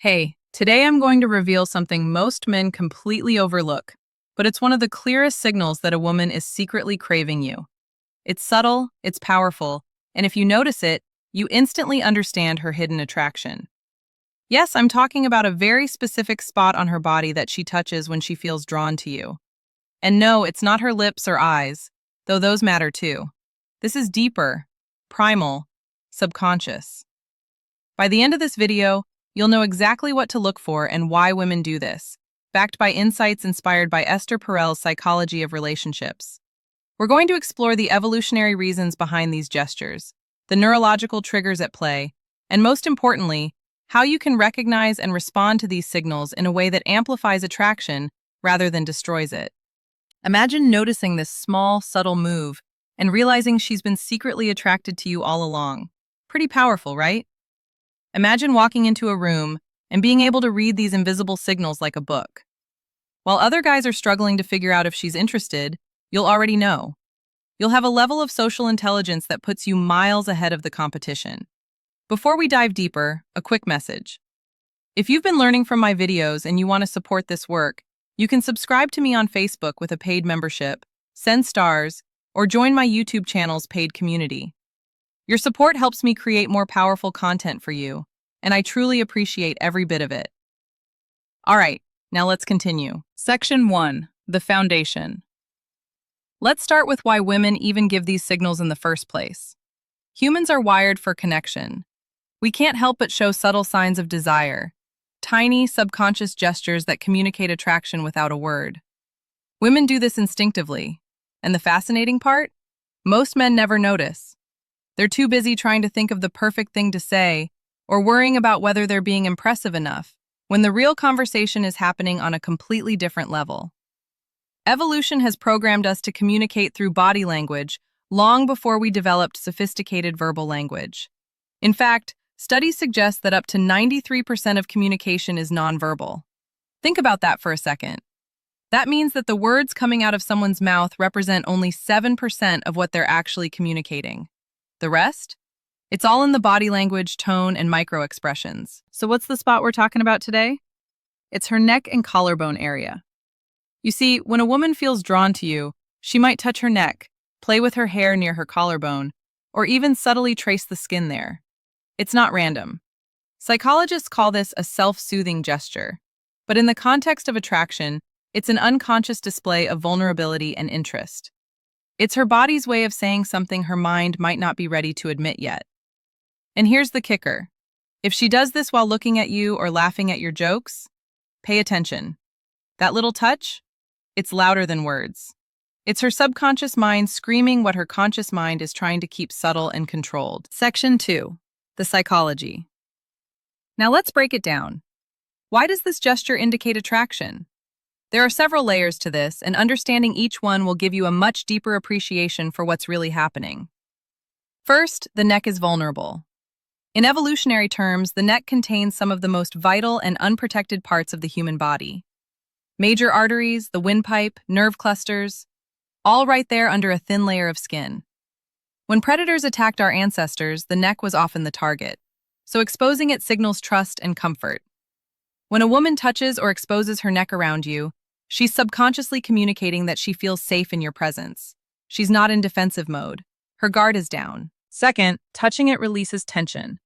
Hey, today I'm going to reveal something most men completely overlook, but it's one of the clearest signals that a woman is secretly craving you. It's subtle, it's powerful, and if you notice it, you instantly understand her hidden attraction. Yes, I'm talking about a very specific spot on her body that she touches when she feels drawn to you. And no, it's not her lips or eyes, though those matter too. This is deeper, primal, subconscious. By the end of this video, you'll know exactly what to look for and why women do this, backed by insights inspired by Esther Perel's Psychology of Relationships. We're going to explore the evolutionary reasons behind these gestures, the neurological triggers at play, and most importantly, how you can recognize and respond to these signals in a way that amplifies attraction rather than destroys it. Imagine noticing this small, subtle move and realizing she's been secretly attracted to you all along. Pretty powerful, right? Imagine walking into a room and being able to read these invisible signals like a book. While other guys are struggling to figure out if she's interested, you'll already know. You'll have a level of social intelligence that puts you miles ahead of the competition. Before we dive deeper, a quick message. If you've been learning from my videos and you want to support this work, you can subscribe to me on Facebook with a paid membership, send stars, or join my YouTube channel's paid community. Your support helps me create more powerful content for you, and I truly appreciate every bit of it. All right, now let's continue. Section 1, the foundation. Let's start with why women even give these signals in the first place. Humans are wired for connection. We can't help but show subtle signs of desire, tiny, subconscious gestures that communicate attraction without a word. Women do this instinctively, and the fascinating part? Most men never notice. They're too busy trying to think of the perfect thing to say or worrying about whether they're being impressive enough, when the real conversation is happening on a completely different level. Evolution has programmed us to communicate through body language long before we developed sophisticated verbal language. In fact, studies suggest that up to 93% of communication is nonverbal. Think about that for a second. That means that the words coming out of someone's mouth represent only 7% of what they're actually communicating. The rest? It's all in the body language, tone, and micro-expressions. So what's the spot we're talking about today? It's her neck and collarbone area. You see, when a woman feels drawn to you, she might touch her neck, play with her hair near her collarbone, or even subtly trace the skin there. It's not random. Psychologists call this a self-soothing gesture, but in the context of attraction, it's an unconscious display of vulnerability and interest. It's her body's way of saying something her mind might not be ready to admit yet. And here's the kicker. If she does this while looking at you or laughing at your jokes, pay attention. That little touch? It's louder than words. It's her subconscious mind screaming what her conscious mind is trying to keep subtle and controlled. Section 2. The psychology. Now let's break it down. Why does this gesture indicate attraction? There are several layers to this, and understanding each one will give you a much deeper appreciation for what's really happening. First, the neck is vulnerable. In evolutionary terms, the neck contains some of the most vital and unprotected parts of the human body. Major arteries, the windpipe, nerve clusters, all right there under a thin layer of skin. When predators attacked our ancestors, the neck was often the target, so exposing it signals trust and comfort. When a woman touches or exposes her neck around you, she's subconsciously communicating that she feels safe in your presence. She's not in defensive mode. Her guard is down. Second, touching it releases tension.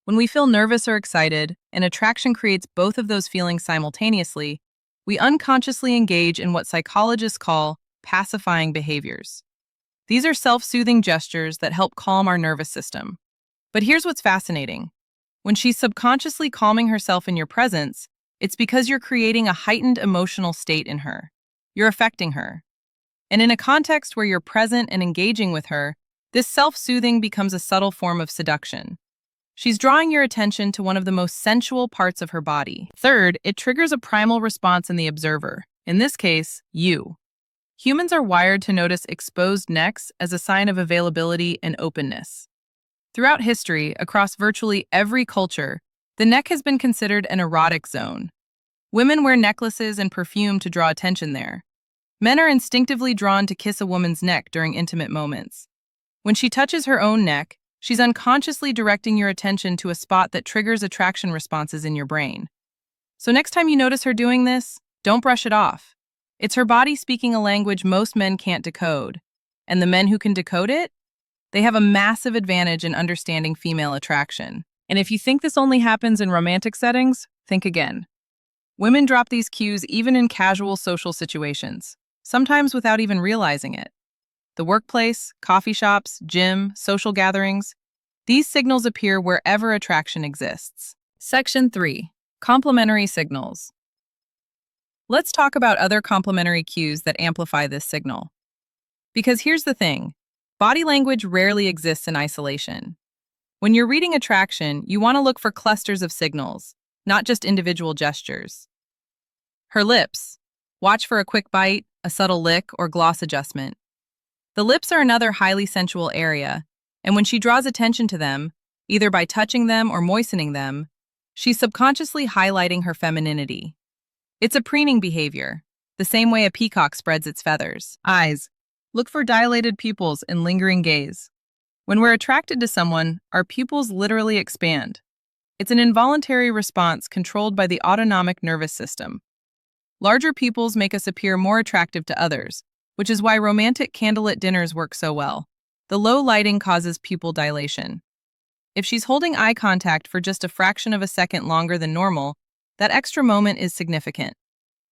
When we feel nervous or excited, and attraction creates both of those feelings simultaneously, we unconsciously engage in what psychologists call pacifying behaviors. These are self-soothing gestures that help calm our nervous system. But here's what's fascinating. When she's subconsciously calming herself in your presence, it's because you're creating a heightened emotional state in her. You're affecting her. And in a context where you're present and engaging with her, this self-soothing becomes a subtle form of seduction. She's drawing your attention to one of the most sensual parts of her body. Third, it triggers a primal response in the observer, in this case, you. Humans are wired to notice exposed necks as a sign of availability and openness. Throughout history, across virtually every culture, the neck has been considered an erotic zone. Women wear necklaces and perfume to draw attention there. Men are instinctively drawn to kiss a woman's neck during intimate moments. When she touches her own neck, she's unconsciously directing your attention to a spot that triggers attraction responses in your brain. So next time you notice her doing this, don't brush it off. It's her body speaking a language most men can't decode. And the men who can decode it, they have a massive advantage in understanding female attraction. And if you think this only happens in romantic settings, think again. Women drop these cues even in casual social situations, sometimes without even realizing it. The workplace, coffee shops, gym, social gatherings, these signals appear wherever attraction exists. Section 3. Complementary signals. Let's talk about other complementary cues that amplify this signal. Because here's the thing, body language rarely exists in isolation. When you're reading attraction, you want to look for clusters of signals, not just individual gestures. Her lips. Watch for a quick bite, a subtle lick, or gloss adjustment. The lips are another highly sensual area, and when she draws attention to them, either by touching them or moistening them, she's subconsciously highlighting her femininity. It's a preening behavior, the same way a peacock spreads its feathers. Eyes. Look for dilated pupils and lingering gaze. When we're attracted to someone, our pupils literally expand. It's an involuntary response controlled by the autonomic nervous system. Larger pupils make us appear more attractive to others, which is why romantic candlelit dinners work so well. The low lighting causes pupil dilation. If she's holding eye contact for just a fraction of a second longer than normal, that extra moment is significant.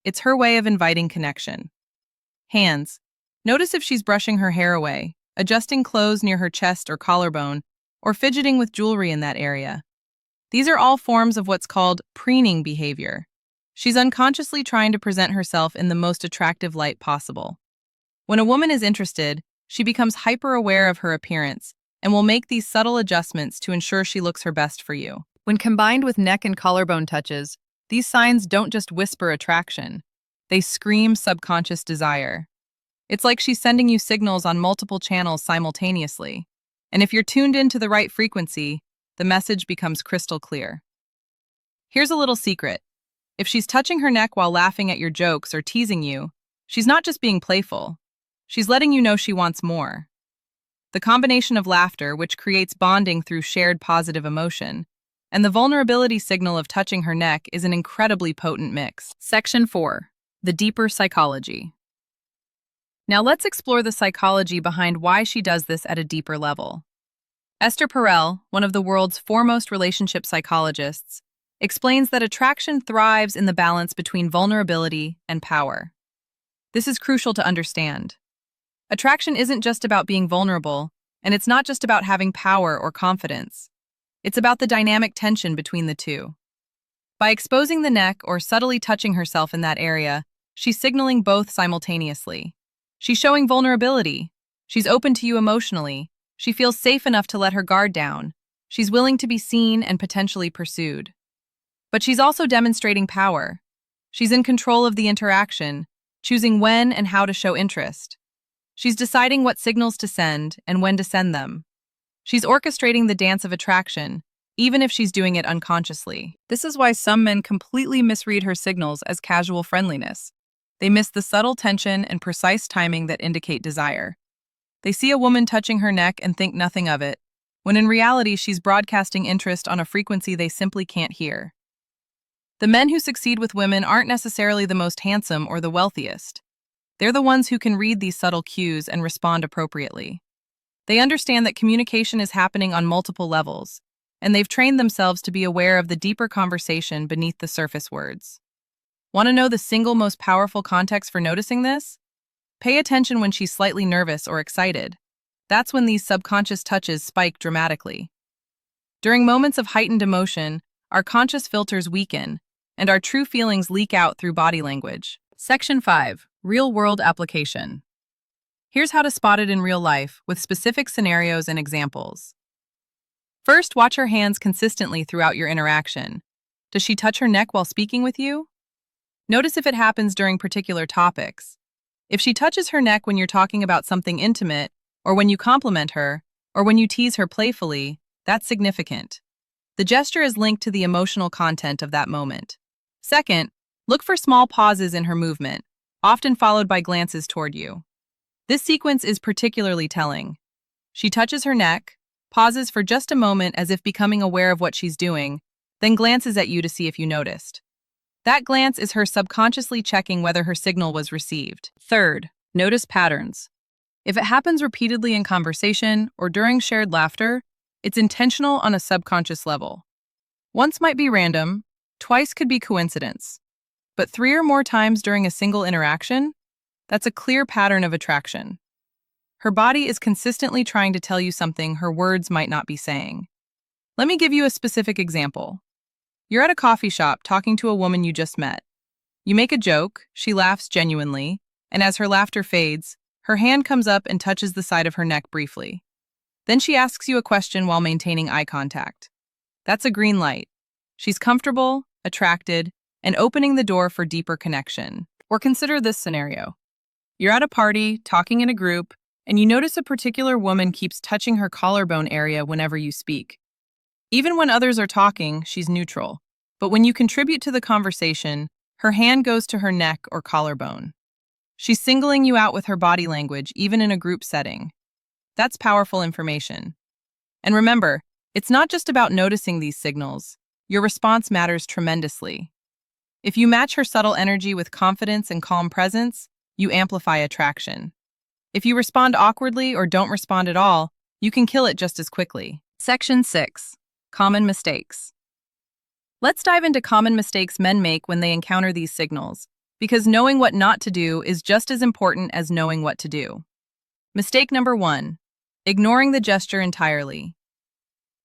It's her way of inviting connection. Hands. Notice if she's brushing her hair away, adjusting clothes near her chest or collarbone, or fidgeting with jewelry in that area. These are all forms of what's called preening behavior. She's unconsciously trying to present herself in the most attractive light possible. When a woman is interested, she becomes hyper-aware of her appearance and will make these subtle adjustments to ensure she looks her best for you. When combined with neck and collarbone touches, these signs don't just whisper attraction. They scream subconscious desire. It's like she's sending you signals on multiple channels simultaneously. And if you're tuned into the right frequency, the message becomes crystal clear. Here's a little secret. If she's touching her neck while laughing at your jokes or teasing you, she's not just being playful. She's letting you know she wants more. The combination of laughter, which creates bonding through shared positive emotion, and the vulnerability signal of touching her neck is an incredibly potent mix. Section 4. The deeper psychology. Now let's explore the psychology behind why she does this at a deeper level. Esther Perel, one of the world's foremost relationship psychologists, explains that attraction thrives in the balance between vulnerability and power. This is crucial to understand. Attraction isn't just about being vulnerable, and it's not just about having power or confidence. It's about the dynamic tension between the two. By exposing the neck or subtly touching herself in that area, she's signaling both simultaneously. She's showing vulnerability. She's open to you emotionally. She feels safe enough to let her guard down. She's willing to be seen and potentially pursued. But she's also demonstrating power. She's in control of the interaction, choosing when and how to show interest. She's deciding what signals to send and when to send them. She's orchestrating the dance of attraction, even if she's doing it unconsciously. This is why some men completely misread her signals as casual friendliness. They miss the subtle tension and precise timing that indicate desire. They see a woman touching her neck and think nothing of it, when in reality she's broadcasting interest on a frequency they simply can't hear. The men who succeed with women aren't necessarily the most handsome or the wealthiest. They're the ones who can read these subtle cues and respond appropriately. They understand that communication is happening on multiple levels, and they've trained themselves to be aware of the deeper conversation beneath the surface words. Want to know the single most powerful context for noticing this? Pay attention when she's slightly nervous or excited. That's when these subconscious touches spike dramatically. During moments of heightened emotion, our conscious filters weaken, and our true feelings leak out through body language. Section 5. Real-world application. Here's how to spot it in real life with specific scenarios and examples. First, watch her hands consistently throughout your interaction. Does she touch her neck while speaking with you? Notice if it happens during particular topics. If she touches her neck when you're talking about something intimate, or when you compliment her, or when you tease her playfully, that's significant. The gesture is linked to the emotional content of that moment. Second, look for small pauses in her movement, often followed by glances toward you. This sequence is particularly telling. She touches her neck, pauses for just a moment as if becoming aware of what she's doing, then glances at you to see if you noticed. That glance is her subconsciously checking whether her signal was received. Third, notice patterns. If it happens repeatedly in conversation or during shared laughter, it's intentional on a subconscious level. Once might be random, twice could be coincidence. But 3 or more times during a single interaction, that's a clear pattern of attraction. Her body is consistently trying to tell you something her words might not be saying. Let me give you a specific example. You're at a coffee shop talking to a woman you just met. You make a joke, she laughs genuinely, and as her laughter fades, her hand comes up and touches the side of her neck briefly. Then she asks you a question while maintaining eye contact. That's a green light. She's comfortable, attracted, and opening the door for deeper connection. Or consider this scenario. You're at a party, talking in a group, and you notice a particular woman keeps touching her collarbone area whenever you speak. Even when others are talking, she's neutral. But when you contribute to the conversation, her hand goes to her neck or collarbone. She's singling you out with her body language, even in a group setting. That's powerful information. And remember, it's not just about noticing these signals. Your response matters tremendously. If you match her subtle energy with confidence and calm presence, you amplify attraction. If you respond awkwardly or don't respond at all, you can kill it just as quickly. Section 6. Common mistakes. Let's dive into common mistakes men make when they encounter these signals, because knowing what not to do is just as important as knowing what to do. Mistake number 1. Ignoring the gesture entirely.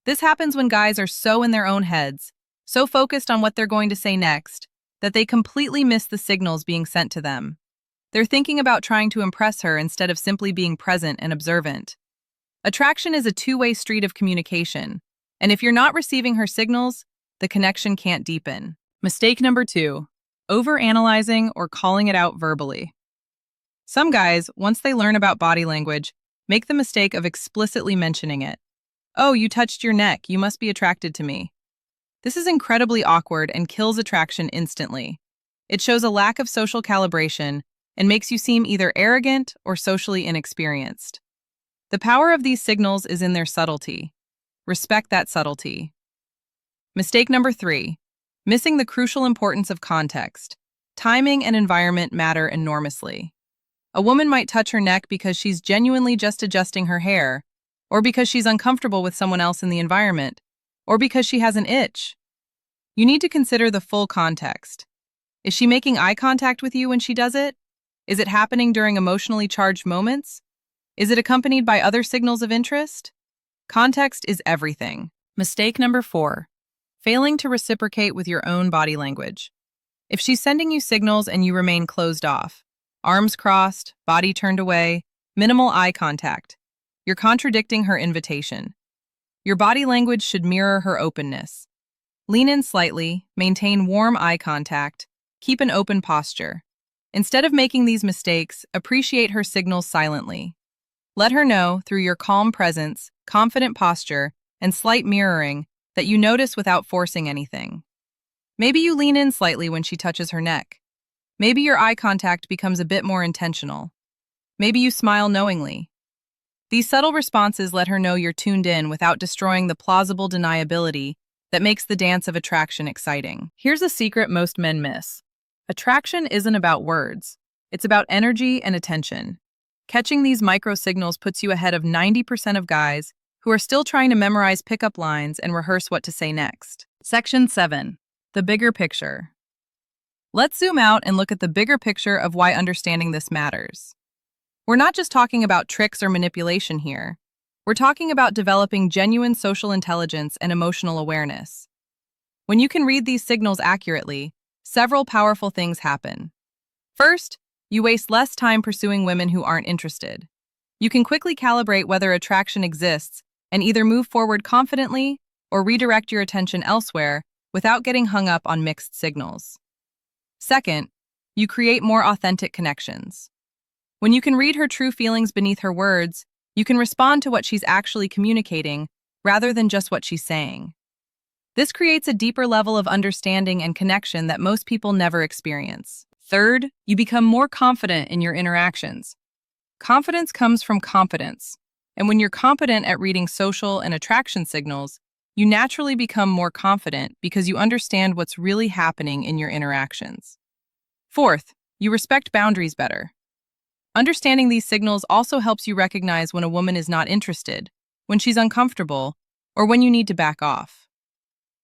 This happens when guys are so in their own heads, so focused on what they're going to say next, that they completely miss the signals being sent to them. They're thinking about trying to impress her instead of simply being present and observant. Attraction is a two-way street of communication, and if you're not receiving her signals, the connection can't deepen. Mistake number 2. Overanalyzing or calling it out verbally. Some guys, once they learn about body language, make the mistake of explicitly mentioning it. "Oh, you touched your neck, you must be attracted to me." This is incredibly awkward and kills attraction instantly. It shows a lack of social calibration and makes you seem either arrogant or socially inexperienced. The power of these signals is in their subtlety. Respect that subtlety. Mistake number 3. Missing the crucial importance of context. Timing and environment matter enormously. A woman might touch her neck because she's genuinely just adjusting her hair, or because she's uncomfortable with someone else in the environment, or because she has an itch. You need to consider the full context. Is she making eye contact with you when she does it? Is it happening during emotionally charged moments? Is it accompanied by other signals of interest? Context is everything. Mistake number 4. Failing to reciprocate with your own body language. If she's sending you signals and you remain closed off, arms crossed, body turned away, minimal eye contact, you're contradicting her invitation. Your body language should mirror her openness. Lean in slightly, maintain warm eye contact, keep an open posture. Instead of making these mistakes, appreciate her signals silently. Let her know, through your calm presence, confident posture, and slight mirroring, that you notice without forcing anything. Maybe you lean in slightly when she touches her neck. Maybe your eye contact becomes a bit more intentional. Maybe you smile knowingly. These subtle responses let her know you're tuned in without destroying the plausible deniability that makes the dance of attraction exciting. Here's a secret most men miss. Attraction isn't about words. It's about energy and attention. Catching these micro signals puts you ahead of 90% of guys who are still trying to memorize pickup lines and rehearse what to say next. Section 7. The bigger picture. Let's zoom out and look at the bigger picture of why understanding this matters. We're not just talking about tricks or manipulation here. We're talking about developing genuine social intelligence and emotional awareness. When you can read these signals accurately, several powerful things happen. First, you waste less time pursuing women who aren't interested. You can quickly calibrate whether attraction exists and either move forward confidently or redirect your attention elsewhere without getting hung up on mixed signals. Second, you create more authentic connections. When you can read her true feelings beneath her words, you can respond to what she's actually communicating rather than just what she's saying. This creates a deeper level of understanding and connection that most people never experience. Third, you become more confident in your interactions. Confidence comes from competence, and when you're competent at reading social and attraction signals, You naturally become more confident because you understand what's really happening in your interactions. Fourth, you respect boundaries better. Understanding these signals also helps you recognize when a woman is not interested, when she's uncomfortable, or when you need to back off.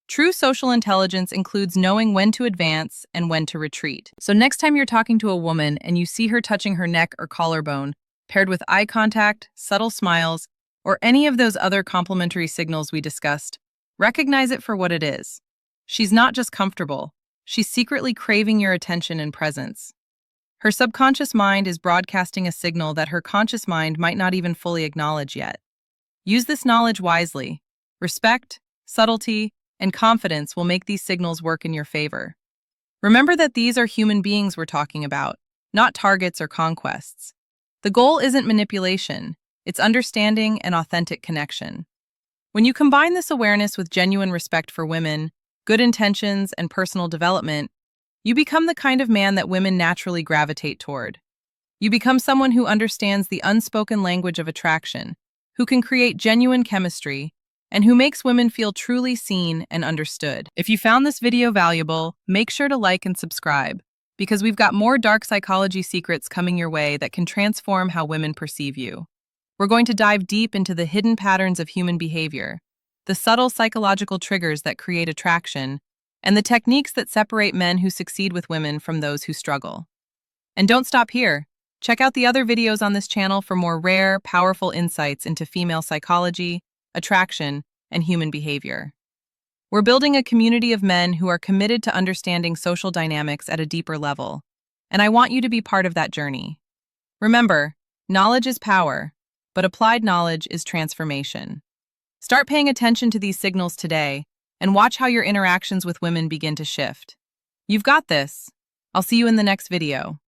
True social intelligence includes knowing when to advance and when to retreat. So next time you're talking to a woman and you see her touching her neck or collarbone, paired with eye contact, subtle smiles, or any of those other complimentary signals we discussed, recognize it for what it is. She's not just comfortable, she's secretly craving your attention and presence. Her subconscious mind is broadcasting a signal that her conscious mind might not even fully acknowledge yet. Use this knowledge wisely. Respect, subtlety, and confidence will make these signals work in your favor. Remember that these are human beings we're talking about, not targets or conquests. The goal isn't manipulation, it's understanding and authentic connection. When you combine this awareness with genuine respect for women, good intentions, and personal development, you become the kind of man that women naturally gravitate toward. You become someone who understands the unspoken language of attraction, who can create genuine chemistry, and who makes women feel truly seen and understood. If you found this video valuable, make sure to like and subscribe, because we've got more dark psychology secrets coming your way that can transform how women perceive you. We're going to dive deep into the hidden patterns of human behavior, the subtle psychological triggers that create attraction, and the techniques that separate men who succeed with women from those who struggle. And don't stop here. Check out the other videos on this channel for more rare, powerful insights into female psychology, attraction, and human behavior. We're building a community of men who are committed to understanding social dynamics at a deeper level, and I want you to be part of that journey. Remember, knowledge is power, but applied knowledge is transformation. Start paying attention to these signals today, and watch how your interactions with women begin to shift. You've got this. I'll see you in the next video.